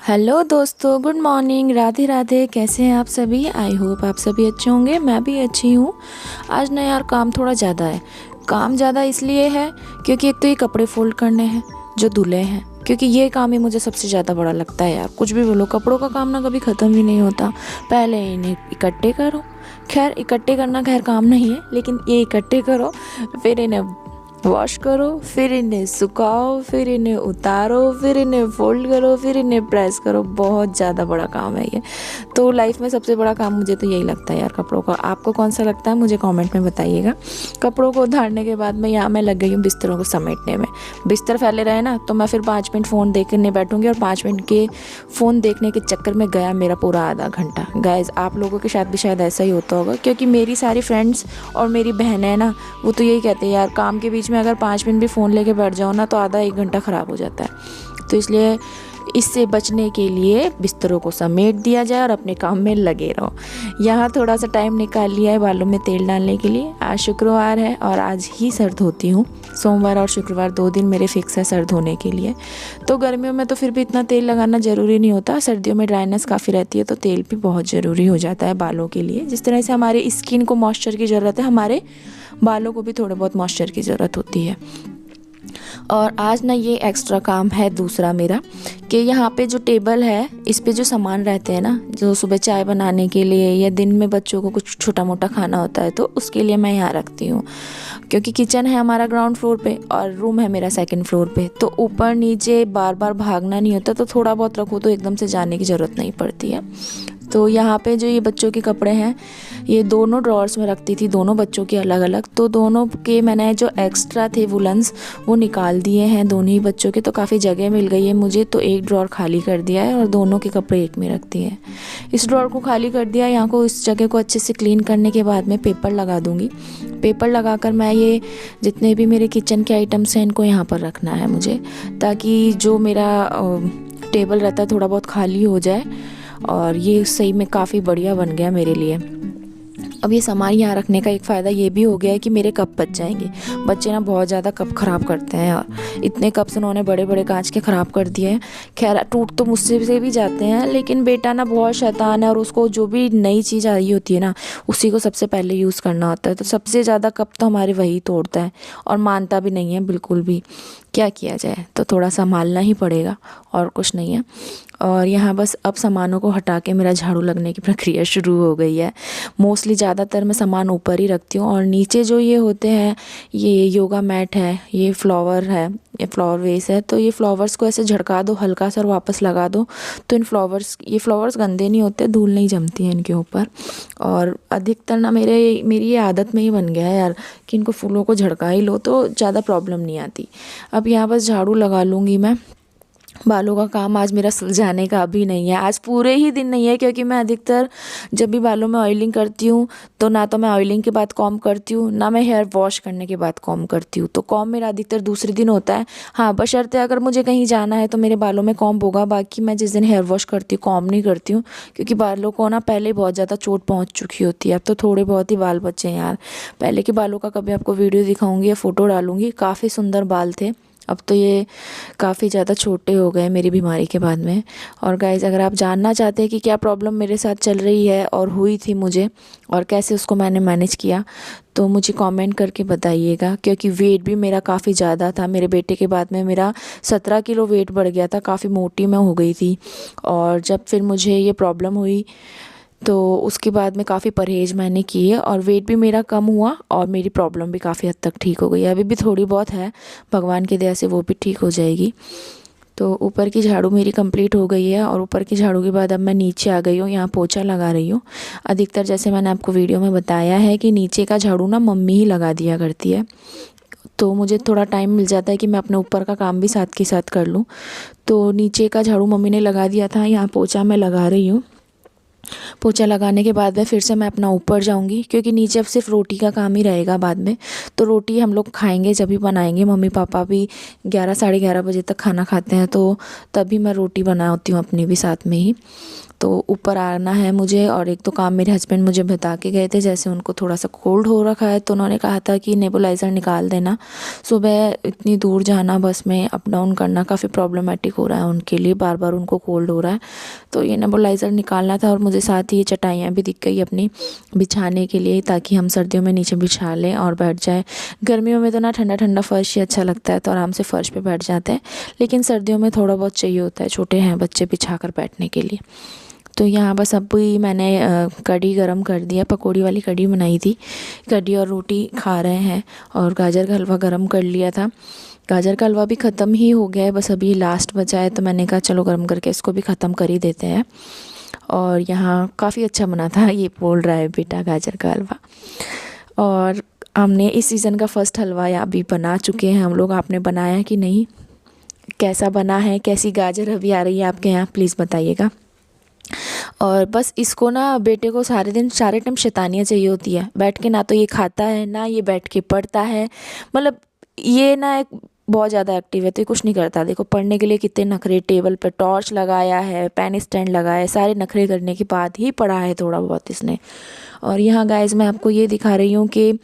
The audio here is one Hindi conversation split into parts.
हेलो दोस्तों, गुड मॉर्निंग, राधे राधे। कैसे हैं आप सभी? आई होप आप सभी अच्छे होंगे। मैं भी अच्छी हूँ। आज ना यार काम थोड़ा ज़्यादा है। काम ज़्यादा इसलिए है क्योंकि एक तो ये कपड़े फोल्ड करने हैं जो धुले हैं, क्योंकि ये काम ही मुझे सबसे ज़्यादा बड़ा लगता है यार। कुछ भी बोलो, कपड़ों का काम ना कभी ख़त्म ही नहीं होता। पहले इन्हें इकट्ठे करो, खैर इकट्ठे करना खैर काम नहीं है, लेकिन ये इकट्ठे करो, फिर इन्हें वॉश करो, फिर इन्हें सुखाओ, फिर इन्हें उतारो, फिर इन्हें फोल्ड करो, फिर इन्हें प्रेस करो। बहुत ज़्यादा बड़ा काम है ये। तो लाइफ में सबसे बड़ा काम मुझे तो यही लगता है यार, कपड़ों का। आपको कौन सा लगता है मुझे कमेंट में बताइएगा। कपड़ों को उतारने के बाद में यहाँ मैं लग गई हूँ बिस्तरों को समेटने में। बिस्तर फैले रहे ना तो मैं फिर 5 मिनट फ़ोन देखने बैठूँगी, और 5 मिनट के फ़ोन देखने के चक्कर में गया मेरा पूरा आधा घंटा। गाइज़, आप लोगों के साथ भी शायद ऐसा ही होता होगा, क्योंकि मेरी सारी फ्रेंड्स और मेरी बहनें हैं ना, वो तो यही कहते हैं यार, काम के बीच में अगर 5 मिनट भी फ़ोन लेके बैठ जाओ ना तो आधा 1 घंटा ख़राब हो जाता है। तो इसलिए इससे बचने के लिए बिस्तरों को समेट दिया जाए और अपने काम में लगे रहो। यहाँ थोड़ा सा टाइम निकाल लिया है बालों में तेल डालने के लिए। आज शुक्रवार है और आज ही सर धोती हूँ। सोमवार और शुक्रवार 2 दिन मेरे फिक्स है सर धोने के लिए। तो गर्मियों में तो फिर भी इतना तेल लगाना ज़रूरी नहीं होता। सर्दियों में ड्राइनेस काफ़ी रहती है तो तेल भी बहुत ज़रूरी हो जाता है बालों के लिए। जिस तरह से हमारे स्किन को मॉइस्चर की ज़रूरत है, हमारे बालों को भी थोड़े बहुत मॉइस्चर की ज़रूरत होती है। और आज ना ये एक्स्ट्रा काम है दूसरा मेरा, कि यहाँ पे जो टेबल है इस पे जो सामान रहते हैं ना, जो सुबह चाय बनाने के लिए या दिन में बच्चों को कुछ छोटा मोटा खाना होता है तो उसके लिए मैं यहाँ रखती हूँ। क्योंकि किचन है हमारा ग्राउंड फ्लोर पे और रूम है मेरा सेकंड फ्लोर पे, तो ऊपर नीचे बार बार भागना नहीं होता, तो थोड़ा बहुत रखो तो एकदम से जाने की ज़रूरत नहीं पड़ती है। तो यहाँ पे जो ये बच्चों के कपड़े हैं, ये दोनों ड्रॉर्स में रखती थी, दोनों बच्चों के अलग अलग। तो दोनों के मैंने जो एक्स्ट्रा थे वुलन्स वो निकाल दिए हैं दोनों ही बच्चों के, तो काफ़ी जगह मिल गई है मुझे। तो एक ड्रॉर खाली कर दिया है और दोनों के कपड़े एक में रख दिए हैं। इस ड्रॉर को खाली कर दिया। यहाँ को इस जगह को अच्छे से क्लीन करने के बाद में पेपर लगा दूँगी। पेपर लगाकर मैं ये जितने भी मेरे किचन के आइटम्स हैं इनको यहाँ पर रखना है मुझे, ताकि जो मेरा टेबल रहता है थोड़ा बहुत खाली हो जाए। और ये सही में काफ़ी बढ़िया बन गया मेरे लिए। अब ये सामान यहाँ रखने का एक फ़ायदा ये भी हो गया है कि मेरे कप बच जाएंगे। बच्चे ना बहुत ज़्यादा कप ख़राब करते हैं, और इतने कप्स उन्होंने बड़े बड़े कांच के ख़राब कर दिए हैं। खैर टूट तो मुझसे से भी जाते हैं, लेकिन बेटा ना बहुत शैतान है और उसको जो भी नई चीज़ आई होती है ना उसी को सबसे पहले यूज़ करना होता है। तो सबसे ज़्यादा कप तो हमारे वही तोड़ता है और मानता भी नहीं है बिल्कुल भी। क्या किया जाए, तो थोड़ा संभालना ही पड़ेगा और कुछ नहीं है। और यहाँ बस अब सामानों को हटा के मेरा झाड़ू लगने की प्रक्रिया शुरू हो गई है। मोस्टली ज़्यादातर मैं सामान ऊपर ही रखती हूँ, और नीचे जो ये होते हैं, ये योगा मैट है, ये फ्लावर है, ये फ्लावर वेस है। तो ये फ्लावर्स को ऐसे झड़का दो हल्का सा और वापस लगा दो, तो ये फ्लावर्स गंदे नहीं होते, धूल नहीं जमती है इनके ऊपर। और अधिकतर ना मेरी ये आदत में ही बन गया है यार कि इनको फूलों को झड़का ही लो तो ज़्यादा प्रॉब्लम नहीं आती। अब यहाँ बस झाड़ू लगा लूँगी मैं। बालों का काम आज मेरा सुलझाने का अभी नहीं है, आज पूरे ही दिन नहीं है, क्योंकि मैं अधिकतर जब भी बालों में ऑयलिंग करती हूँ तो ना तो मैं ऑयलिंग के बाद कॉम्ब करती हूँ, ना मैं हेयर वॉश करने के बाद कॉम्ब करती हूँ। तो कॉम्ब मेरा अधिकतर दूसरे दिन होता है। हाँ, बशर्ते अगर मुझे कहीं जाना है तो मेरे बालों में कॉम्ब होगा। बाकी मैं जिस दिन हेयर वॉश करती हूँ कॉम्ब नहीं करती हूँ, क्योंकि बालों को ना पहले बहुत ज़्यादा चोट पहुँच चुकी होती है। अब तो थोड़े बहुत ही बाल बचे हैं यार। पहले के बालों का कभी आपको वीडियो दिखाऊँगी या फ़ोटो डालूँगी, काफ़ी सुंदर बाल थे। अब तो ये काफ़ी ज़्यादा छोटे हो गए मेरी बीमारी के बाद में। और गाइज़, अगर आप जानना चाहते हैं कि क्या प्रॉब्लम मेरे साथ चल रही है और हुई थी मुझे और कैसे उसको मैंने मैनेज किया, तो मुझे कमेंट करके बताइएगा। क्योंकि वेट भी मेरा काफ़ी ज़्यादा था। मेरे बेटे के बाद में मेरा 17 किलो वेट बढ़ गया था, काफ़ी मोटी मैं हो गई थी। और जब फिर मुझे ये प्रॉब्लम हुई तो उसके बाद में काफ़ी परहेज़ मैंने किए और वेट भी मेरा कम हुआ और मेरी प्रॉब्लम भी काफ़ी हद तक ठीक हो गई। अभी भी थोड़ी बहुत है, भगवान की दया से वो भी ठीक हो जाएगी। तो ऊपर की झाड़ू मेरी कंप्लीट हो गई है, और ऊपर की झाड़ू के बाद अब मैं नीचे आ गई हूँ, यहाँ पोछा लगा रही हूँ। अधिकतर जैसे मैंने आपको वीडियो में बताया है कि नीचे का झाड़ू ना मम्मी ही लगा दिया करती है, तो मुझे थोड़ा टाइम मिल जाता है कि मैं अपने ऊपर का काम भी साथ के साथ कर लूँ। तो नीचे का झाड़ू मम्मी ने लगा दिया था, यहाँ पोछा मैं लगा रही हूँ। पोछा लगाने के बाद में फिर से मैं अपना ऊपर जाऊंगी, क्योंकि नीचे अब सिर्फ रोटी का काम ही रहेगा बाद में। तो रोटी हम लोग खाएंगे जब भी बनाएंगे, मम्मी पापा भी 11 साढ़े 11 बजे तक खाना खाते हैं, तो तभी मैं रोटी बनाती हूँ अपनी भी साथ में ही। तो ऊपर आना है मुझे, और एक तो काम मेरे हस्बैंड मुझे बता के गए थे, जैसे उनको थोड़ा सा कोल्ड हो रखा है, तो उन्होंने कहा था कि नेबुलाइज़र निकाल देना। सुबह इतनी दूर जाना, बस में अप डाउन करना काफ़ी प्रॉब्लमेटिक हो रहा है उनके लिए, बार बार उनको कोल्ड हो रहा है। तो ये नेबुलाइज़र निकालना था, और मुझे साथ ही ये चटाइयाँ भी दिख गई अपनी बिछाने के लिए, ताकि हम सर्दियों में नीचे बिछा लें और बैठ जाए। गर्मियों में तो ना ठंडा ठंडा फ़र्श ही अच्छा लगता है, तो आराम से फ़र्श पे बैठ जाते हैं, लेकिन सर्दियों में थोड़ा बहुत चाहिए होता है, छोटे हैं बच्चे बिछा कर बैठने के लिए। तो यहाँ बस अभी मैंने कढ़ी गरम कर दिया, पकौड़ी वाली कढ़ी बनाई थी, कढ़ी और रोटी खा रहे हैं। और गाजर का हलवा गरम कर लिया था, गाजर का हलवा भी ख़त्म ही हो गया है, बस अभी लास्ट बचा है, तो मैंने कहा चलो गरम करके इसको भी ख़त्म कर ही देते हैं। और यहाँ काफ़ी अच्छा बना था, ये बोल रहा है बेटा गाजर का हलवा। और हमने इस सीज़न का फ़र्स्ट हलवा अभी बना चुके हैं हम लोग। आपने बनाया कि नहीं, कैसा बना है, कैसी गाजर अभी आ रही है आपके यहाँ, प्लीज़ बताइएगा। और बस इसको ना, बेटे को सारे दिन सारे टाइम शैतानियाँ चाहिए होती है, बैठ के ना तो ये खाता है ना ये बैठ के पढ़ता है। मतलब ये ना एक बहुत ज़्यादा एक्टिव है, तो ये कुछ नहीं करता। देखो पढ़ने के लिए कितने नखरे, टेबल पे टॉर्च लगाया है, पेन स्टैंड लगाया है, सारे नखरे करने के बाद ही पढ़ा है थोड़ा बहुत इसने। और यहाँ गाइस मैं आपको ये दिखा रही हूँ कि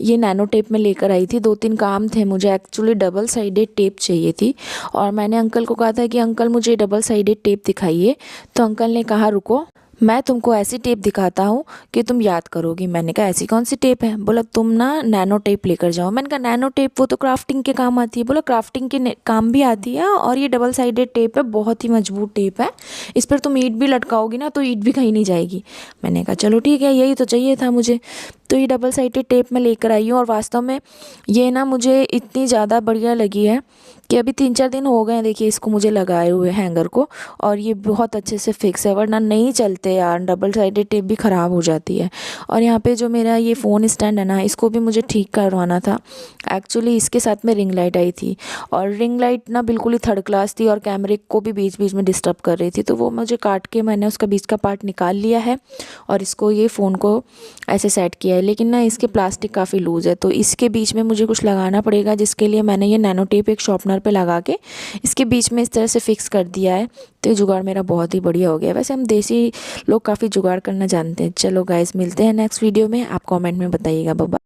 ये नैनो टेप में लेकर आई थी, 2-3 काम थे मुझे, एक्चुअली डबल साइडेड टेप चाहिए थी। और मैंने अंकल को कहा था कि अंकल मुझे डबल साइडेड टेप दिखाइए, तो अंकल ने कहा रुको मैं तुमको ऐसी टेप दिखाता हूँ कि तुम याद करोगी। मैंने कहा ऐसी कौन सी टेप है? बोला तुम ना नैनो टेप लेकर जाओ। मैंने कहा नैनो टेप वो तो क्राफ्टिंग के काम आती है। बोला क्राफ्टिंग के काम भी आती है, और ये डबल साइडेड टेप है, बहुत ही मजबूत टेप है, इस पर तुम ईंट भी लटकाओगी ना तो ईंट भी कहीं नहीं जाएगी। मैंने कहा चलो ठीक है, यही तो चाहिए था मुझे। तो ये डबल साइडेड टेप मैं लेकर आई हूँ, और वास्तव में ये ना मुझे इतनी ज़्यादा बढ़िया लगी है कि अभी 3-4 दिन हो गए हैं, देखिए इसको मुझे लगाए हुए हैंगर को, और ये बहुत अच्छे से फिक्स है, वरना नहीं चलते यार, डबल साइडेड टेप भी ख़राब हो जाती है। और यहाँ पे जो मेरा ये फ़ोन स्टैंड है ना, इसको भी मुझे ठीक करवाना था। एक्चुअली इसके साथ में रिंग लाइट आई थी, और रिंग लाइट ना बिल्कुल ही थर्ड क्लास थी, और कैमरे को भी बीच बीच में डिस्टर्ब कर रही थी, तो वो मुझे काट के मैंने उसका बीच का पार्ट निकाल लिया है, और इसको ये फ़ोन को ऐसे सेट किया है। लेकिन ना इसके प्लास्टिक काफ़ी लूज़ है, तो इसके बीच में मुझे कुछ लगाना पड़ेगा, जिसके लिए मैंने ये नैनो टेप एक शॉर्पनर पे लगा के इसके बीच में इस तरह से फिक्स कर दिया है। तो ये जुगाड़ मेरा बहुत ही बढ़िया हो गया। वैसे हम देसी लोग काफ़ी जुगाड़ करना जानते हैं। चलो गाइस, मिलते हैं नेक्स्ट वीडियो में, आप कमेंट में बताइएगा। बाय।